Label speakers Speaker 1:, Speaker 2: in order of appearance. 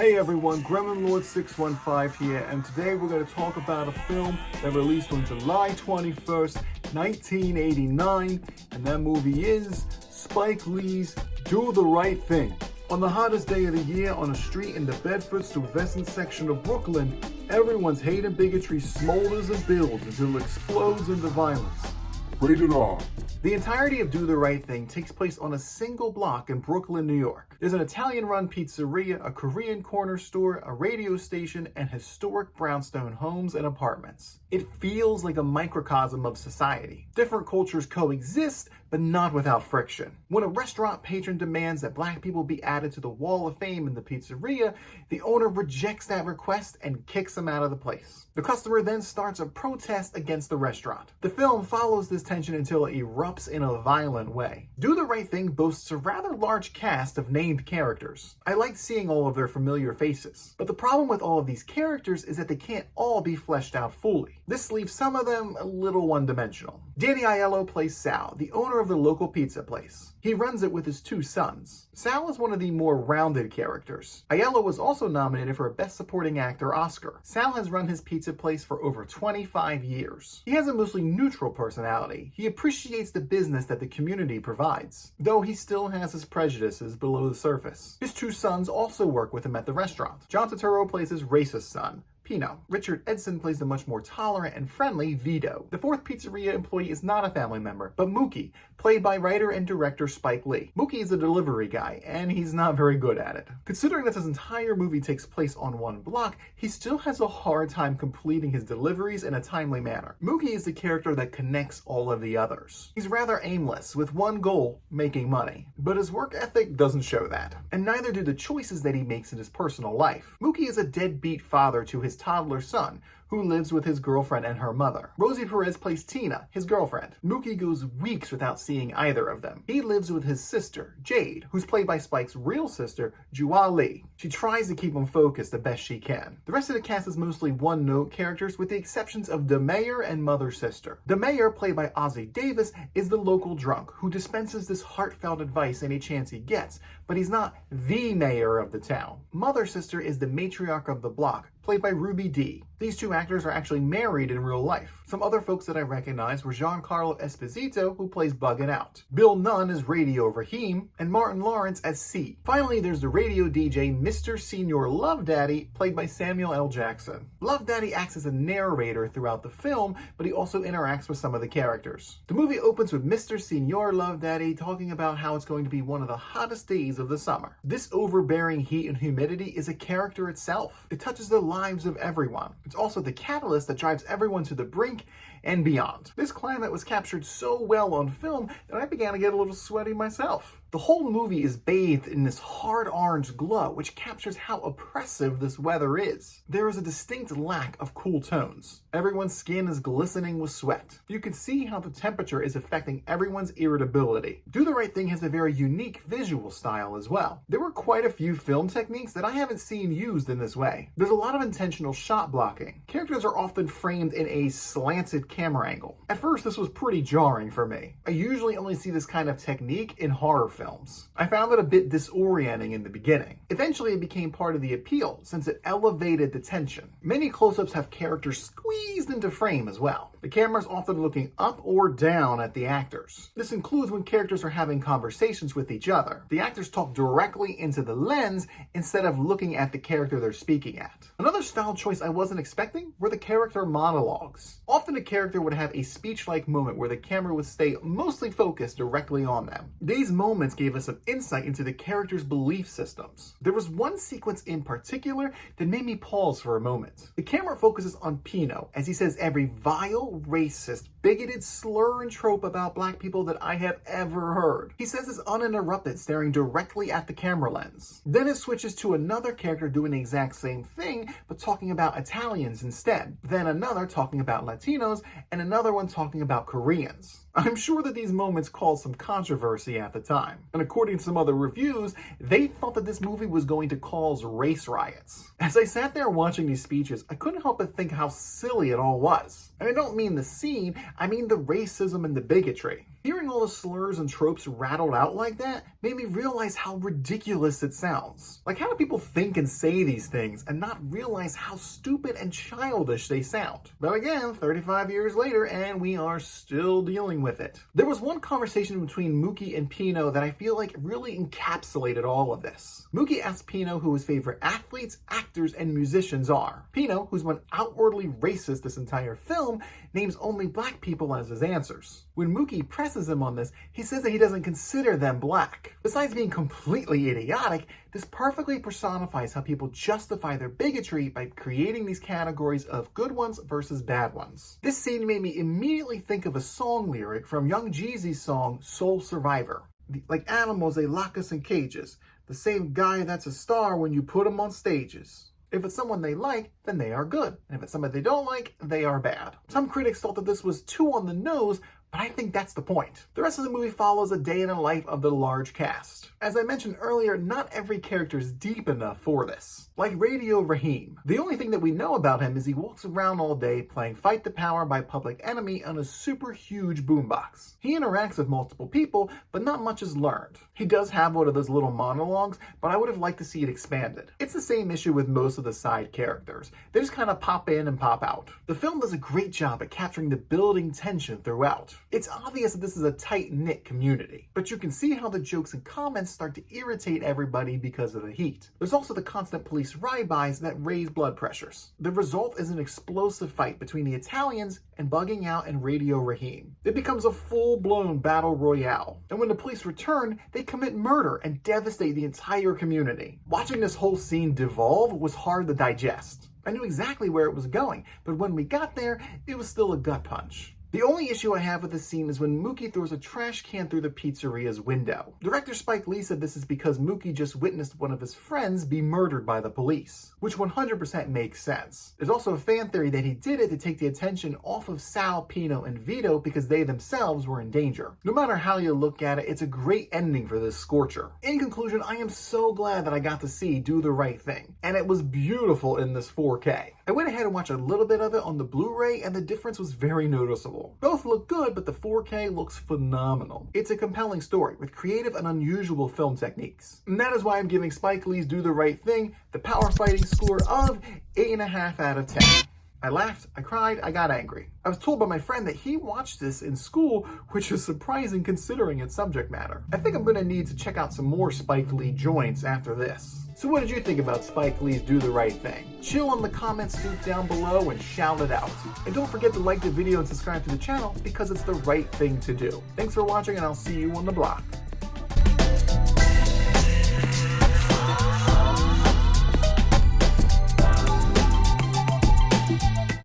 Speaker 1: Hey everyone, Gremlin Lord 615 here, and today we're going to talk about a film that released on July 21st, 1989, and that movie is Spike Lee's Do the Right Thing. On the hottest day of the year, on a street in the Bedford-Stuyvesant section of Brooklyn, everyone's hate and bigotry smolders and builds until it explodes into violence.
Speaker 2: Rated R.
Speaker 1: The entirety of Do the Right Thing takes place on a single block in Brooklyn, New York. There's an Italian-run pizzeria, a Korean corner store, a radio station, and historic brownstone homes and apartments. It feels like a microcosm of society. Different cultures coexist, but not without friction. When a restaurant patron demands that black people be added to the Wall of Fame in the pizzeria, the owner rejects that request and kicks him out of the place. The customer then starts a protest against the restaurant. The film follows this tension until it erupts in a violent way. Do the Right Thing boasts a rather large cast of named characters. I liked seeing all of their familiar faces, but the problem with all of these characters is that they can't all be fleshed out fully. This leaves some of them a little one-dimensional. Danny Aiello plays Sal, the owner of the local pizza place. He runs it with his two sons. Sal is one of the more rounded characters. Aiello was also nominated for a Best Supporting Actor Oscar. Sal has run his pizza place for over 25 years. He has a mostly neutral personality. He appreciates the business that the community provides, though he still has his prejudices below the surface. His two sons also work with him at the restaurant. John Turturro plays his racist son, Pino. Richard Edson plays the much more tolerant and friendly Vito. The fourth pizzeria employee is not a family member, but Mookie, played by writer and director Spike Lee. Mookie is a delivery guy, and he's not very good at it. Considering that this entire movie takes place on one block, he still has a hard time completing his deliveries in a timely manner. Mookie is the character that connects all of the others. He's rather aimless, with one goal, making money. But his work ethic doesn't show that, and neither do the choices that he makes in his personal life. Mookie is a deadbeat father to his toddler son, who lives with his girlfriend and her mother. Rosie Perez plays Tina, his girlfriend. Mookie goes weeks without seeing either of them. He lives with his sister, Jade, who's played by Spike's real sister, Jua Lee. She tries to keep him focused the best she can. The rest of the cast is mostly one-note characters, with the exceptions of the mayor and mother sister. The mayor, played by Ozzie Davis, is the local drunk who dispenses this heartfelt advice any chance he gets, but he's not the mayor of the town. Mother sister is the matriarch of the block, played by Ruby Dee. These two actors are actually married in real life. Some other folks that I recognize were Giancarlo Esposito, who plays Buggin' Out, Bill Nunn as Radio Raheem, and Martin Lawrence as C. Finally, there's the radio DJ Mr. Senior Love Daddy, played by Samuel L. Jackson. Love Daddy acts as a narrator throughout the film, but he also interacts with some of the characters. The movie opens with Mr. Senior Love Daddy talking about how it's going to be one of the hottest days of the summer. This overbearing heat and humidity is a character itself. It touches the lives of everyone. It's also the catalyst that drives everyone to the brink and beyond. This climate was captured so well on film that I began to get a little sweaty myself. The whole movie is bathed in this hard orange glow, which captures how oppressive this weather is. There is a distinct lack of cool tones. Everyone's skin is glistening with sweat. You can see how the temperature is affecting everyone's irritability. Do the Right Thing has a very unique visual style as well. There were quite a few film techniques that I haven't seen used in this way. There's a lot of intentional shot blocking. Characters are often framed in a slanted camera angle. At first, this was pretty jarring for me. I usually only see this kind of technique in horror films. I found it a bit disorienting in the beginning. Eventually, it became part of the appeal since it elevated the tension. Many close-ups have characters squeezed into frame as well. The camera's often looking up or down at the actors. This includes when characters are having conversations with each other. The actors talk directly into the lens instead of looking at the character they're speaking at. Another style choice I wasn't expecting were the character monologues. Often a character would have a speech-like moment where the camera would stay mostly focused directly on them. These moments gave us some insight into the character's belief systems. There was one sequence in particular that made me pause for a moment. The camera focuses on Pino as he says every vile, racist, bigoted slur and trope about black people that I have ever heard. He says this uninterrupted, staring directly at the camera lens. Then it switches to another character doing the exact same thing, but talking about Italians instead. Then another talking about Latinos, and another one talking about Koreans. I'm sure that these moments caused some controversy at the time, and according to some other reviews, they thought that this movie was going to cause race riots. As I sat there watching these speeches, I couldn't help but think how silly it all was. And I don't mean the scene, I mean the racism and the bigotry. Hearing all the slurs and tropes rattled out like that made me realize how ridiculous it sounds. Like, how do people think and say these things and not realize how stupid and childish they sound? But again, 35 years later, and we are still dealing with it. There was one conversation between Mookie and Pino that I feel like really encapsulated all of this. Mookie asked Pino who his favorite athletes, actors, and musicians are. Pino, who's been outwardly racist this entire film, names only black people as his answers. When Mookie presses him on this, he says that he doesn't consider them black. Besides being completely idiotic, this perfectly personifies how people justify their bigotry by creating these categories of good ones versus bad ones. This scene made me immediately think of a song lyric from Young Jeezy's song Soul Survivor. Like animals, they lock us in cages. The same guy that's a star when you put him on stages. If it's someone they like, then they are good. And if it's someone they don't like, they are bad. Some critics thought that this was too on the nose, but I think that's the point. The rest of the movie follows a day in the life of the large cast. As I mentioned earlier, not every character is deep enough for this. Like Radio Raheem. The only thing that we know about him is he walks around all day playing Fight the Power by Public Enemy on a super huge boombox. He interacts with multiple people, but not much is learned. He does have one of those little monologues, but I would have liked to see it expanded. It's the same issue with most of the side characters. They just kind of pop in and pop out. The film does a great job at capturing the building tension throughout. It's obvious that this is a tight-knit community, but you can see how the jokes and comments start to irritate everybody because of the heat. There's also the constant police ride-bys that raise blood pressures. The result is an explosive fight between the Italians and Bugging Out and Radio Raheem. It becomes a full-blown battle royale, and when the police return, they commit murder and devastate the entire community. Watching this whole scene devolve was hard to digest. I knew exactly where it was going, but when we got there, it was still a gut punch. The only issue I have with this scene is when Mookie throws a trash can through the pizzeria's window. Director Spike Lee said this is because Mookie just witnessed one of his friends be murdered by the police, which 100% makes sense. There's also a fan theory that he did it to take the attention off of Sal, Pino, and Vito because they themselves were in danger. No matter how you look at it, it's a great ending for this scorcher. In conclusion, I am so glad that I got to see Do the Right Thing, and it was beautiful in this 4K. I went ahead and watched a little bit of it on the Blu-ray, and the difference was very noticeable. Both look good, but the 4K looks phenomenal. It's a compelling story with creative and unusual film techniques. And that is why I'm giving Spike Lee's Do the Right Thing the power fighting score of 8.5 out of 10. I laughed, I cried, I got angry. I was told by my friend that he watched this in school, which is surprising considering its subject matter. I think I'm gonna need to check out some more Spike Lee joints after this. So what did you think about Spike Lee's Do the Right Thing? Chill in the comments down below and shout it out. And don't forget to like the video and subscribe to the channel because it's the right thing to do. Thanks for watching and I'll see you on the block.